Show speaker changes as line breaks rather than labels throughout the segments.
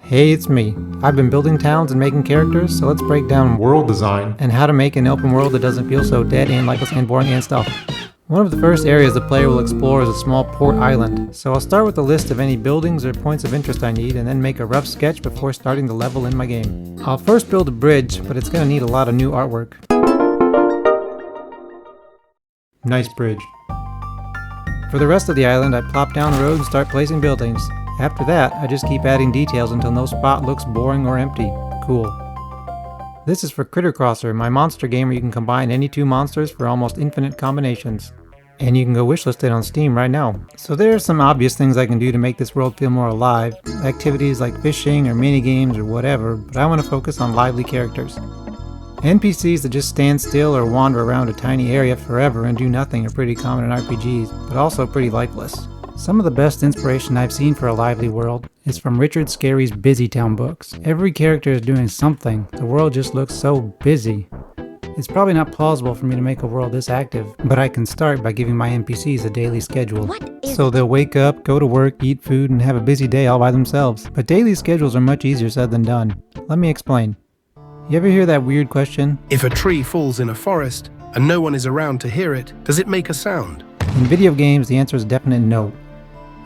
Hey, it's me. I've been building towns and making characters, so let's break down world design and how to make an open world that doesn't feel so dead and lifeless and boring and stuff. One of the first areas the player will explore is a small port island, so I'll start with a list of any buildings or points of interest I need and then make a rough sketch before starting the level in my game. I'll first build a bridge, but it's going to need a lot of new artwork. Nice bridge. For the rest of the island, I plop down the road and start placing buildings. After that, I just keep adding details until no spot looks boring or empty. Cool. This is for Critter Crosser, my monster game where you can combine any two monsters for almost infinite combinations. And you can go wishlist it on Steam right now. So there are some obvious things I can do to make this world feel more alive. Activities like fishing or minigames or whatever, but I want to focus on lively characters. NPCs that just stand still or wander around a tiny area forever and do nothing are pretty common in RPGs, but also pretty lifeless. Some of the best inspiration I've seen for a lively world is from Richard Scarry's Busy Town books. Every character is doing something, the world just looks so busy. It's probably not plausible for me to make a world this active, but I can start by giving my NPCs a daily schedule. So they'll wake up, go to work, eat food, and have a busy day all by themselves. But daily schedules are much easier said than done. Let me explain. You ever hear that weird question?
If a tree falls in a forest and no one is around to hear it, does it make a sound?
In video games, the answer is a definite no.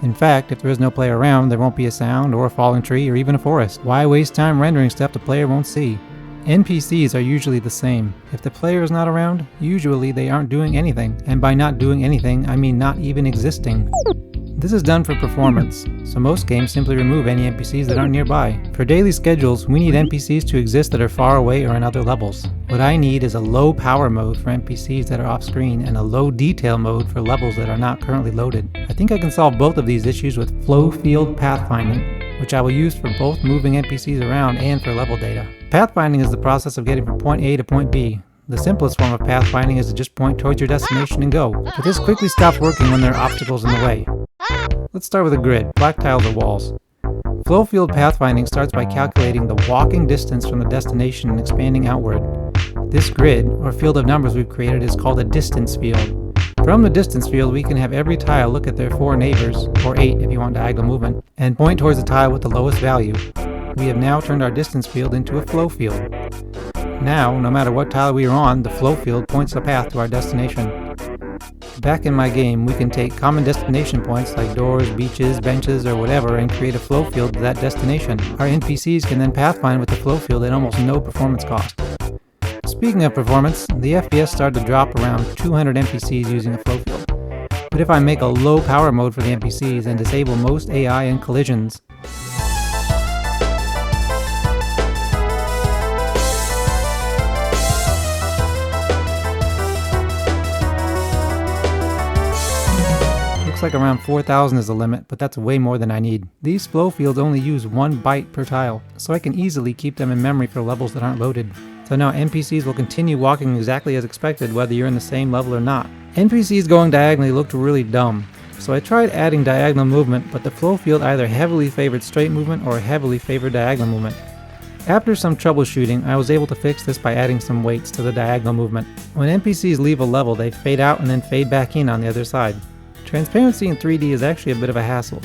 In fact, if there is no player around, there won't be a sound, or a falling tree, or even a forest. Why waste time rendering stuff the player won't see? NPCs are usually the same. If the player is not around, usually they aren't doing anything. And by not doing anything, I mean not even existing. This is done for performance, so most games simply remove any NPCs that aren't nearby. For daily schedules, we need NPCs to exist that are far away or in other levels. What I need is a low power mode for NPCs that are off screen and a low detail mode for levels that are not currently loaded. I think I can solve both of these issues with flow field pathfinding, which I will use for both moving NPCs around and for level data. Pathfinding is the process of getting from point A to point B. The simplest form of pathfinding is to just point towards your destination and go, but this quickly stops working when there are obstacles in the way. Let's start with a grid, black tiles or walls. Flow field pathfinding starts by calculating the walking distance from the destination and expanding outward. This grid, or field of numbers we've created, is called a distance field. From the distance field, we can have every tile look at their 4 neighbors, or 8 if you want diagonal movement, and point towards the tile with the lowest value. We have now turned our distance field into a flow field. Now, no matter what tile we are on, the flow field points the path to our destination. Back in my game, we can take common destination points like doors, beaches, benches, or whatever and create a flow field to that destination. Our NPCs can then pathfind with the flow field at almost no performance cost. Speaking of performance, the FPS started to drop around 200 NPCs using a flow field. But if I make a low power mode for the NPCs and disable most AI and collisions, like around 4,000 is the limit, but that's way more than I need. These flow fields only use 1 byte per tile, so I can easily keep them in memory for levels that aren't loaded. So now NPCs will continue walking exactly as expected whether you're in the same level or not. NPCs going diagonally looked really dumb, so I tried adding diagonal movement, but the flow field either heavily favored straight movement or heavily favored diagonal movement. After some troubleshooting, I was able to fix this by adding some weights to the diagonal movement. When NPCs leave a level, they fade out and then fade back in on the other side. Transparency in 3D is actually a bit of a hassle.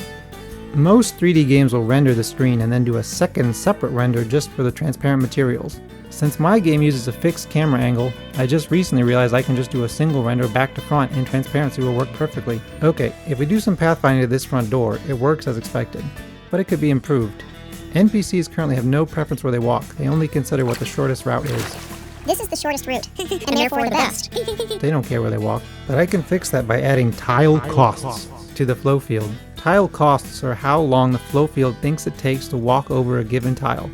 Most 3D games will render the screen and then do a second separate render just for the transparent materials. Since my game uses a fixed camera angle, I just recently realized I can just do a single render back to front and transparency will work perfectly. Okay, if we do some pathfinding to this front door, it works as expected, but it could be improved. NPCs currently have no preference where they walk, they only consider what the shortest route is.
This is the shortest route, and therefore the best.
They don't care where they walk, but I can fix that by adding tile costs to the flow field. Tile costs are how long the flow field thinks it takes to walk over a given tile.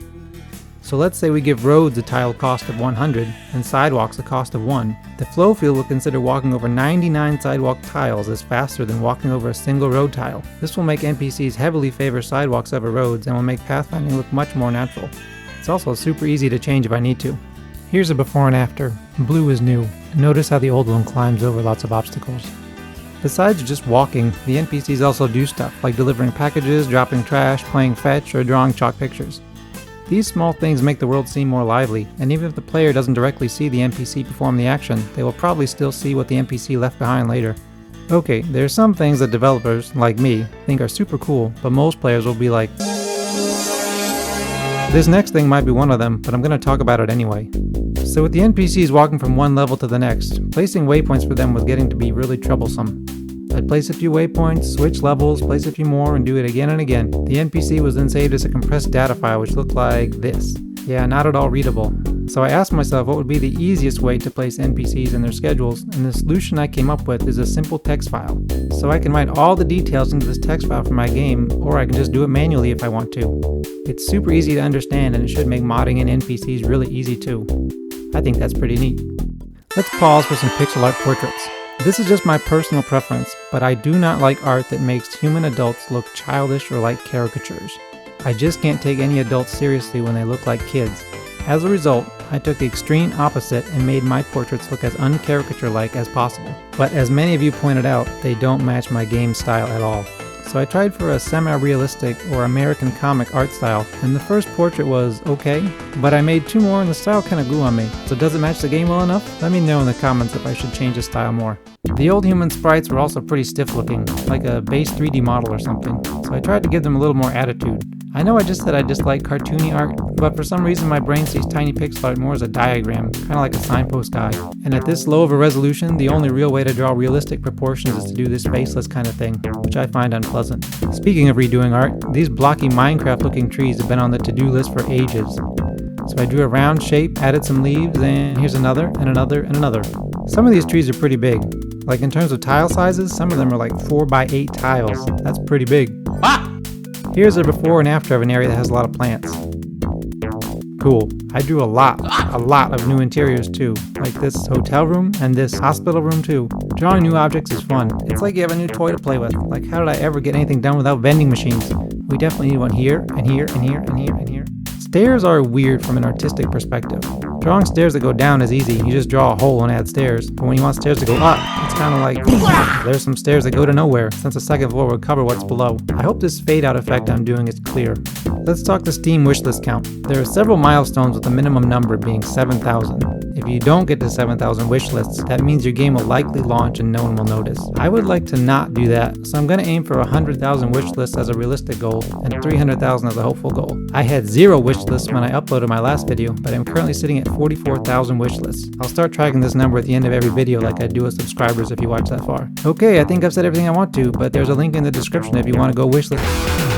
So let's say we give roads a tile cost of 100 and sidewalks a cost of 1. The flow field will consider walking over 99 sidewalk tiles as faster than walking over a single road tile. This will make NPCs heavily favor sidewalks over roads and will make pathfinding look much more natural. It's also super easy to change if I need to. Here's a before and after. Blue is new. Notice how the old one climbs over lots of obstacles. Besides just walking, the NPCs also do stuff like delivering packages, dropping trash, playing fetch, or drawing chalk pictures. These small things make the world seem more lively, and even if the player doesn't directly see the NPC perform the action, they will probably still see what the NPC left behind later. Okay, there are some things that developers, like me, think are super cool, but most players will be like, This next thing might be one of them, but I'm going to talk about it anyway. So with the NPCs walking from one level to the next, placing waypoints for them was getting to be really troublesome. I'd place a few waypoints, switch levels, place a few more, and do it again and again. The NPC was then saved as a compressed data file which looked like this. Yeah, not at all readable. So I asked myself what would be the easiest way to place NPCs in their schedules, and the solution I came up with is a simple text file. So I can write all the details into this text file for my game, or I can just do it manually if I want to. It's super easy to understand, and it should make modding in NPCs really easy too. I think that's pretty neat. Let's pause for some pixel art portraits. This is just my personal preference, but I do not like art that makes human adults look childish or like caricatures. I just can't take any adults seriously when they look like kids. As a result, I took the extreme opposite and made my portraits look as uncaricature-like as possible. But as many of you pointed out, they don't match my game style at all. So I tried for a semi-realistic or American comic art style, and the first portrait was okay, but I made two more and the style kinda grew on me. So does it match the game well enough? Let me know in the comments if I should change the style more. The old human sprites were also pretty stiff looking, like a base 3D model or something, so I tried to give them a little more attitude. I know I just said I dislike cartoony art, but for some reason my brain sees tiny pixel art more as a diagram, kinda like a signpost guy. And at this low of a resolution, the only real way to draw realistic proportions is to do this faceless kind of thing, which I find unpleasant. Speaking of redoing art, these blocky Minecraft looking trees have been on the to-do list for ages. So I drew a round shape, added some leaves, and here's another, and another, and another. Some of these trees are pretty big. Like in terms of tile sizes, some of them are like 4x8 tiles. That's pretty big. Ah! Here's a before and after of an area that has a lot of plants. Cool. I drew a lot of new interiors too, like this hotel room and this hospital room too. Drawing new objects is fun. It's like you have a new toy to play with. Like, how did I ever get anything done without vending machines? We definitely need one here, and here, and here, and here, and here. Stairs are weird from an artistic perspective. Drawing stairs that go down is easy. You just draw a hole and add stairs. But when you want stairs to go up, it's kind of like, there's some stairs that go to nowhere, since the second floor would cover what's below. I hope this fade out effect I'm doing is clear. Let's talk the Steam wishlist count. There are several milestones with the minimum number being 7,000. If you don't get to 7,000 wishlists, that means your game will likely launch and no one will notice. I would like to not do that, so I'm going to aim for 100,000 wishlists as a realistic goal and 300,000 as a hopeful goal. I had 0 wishlists when I uploaded my last video, but I'm currently sitting at 44,000 wishlists. I'll start tracking this number at the end of every video like I do with subscribers if you watch that far. Okay, I think I've said everything I want to, but there's a link in the description if you want to go wishlist.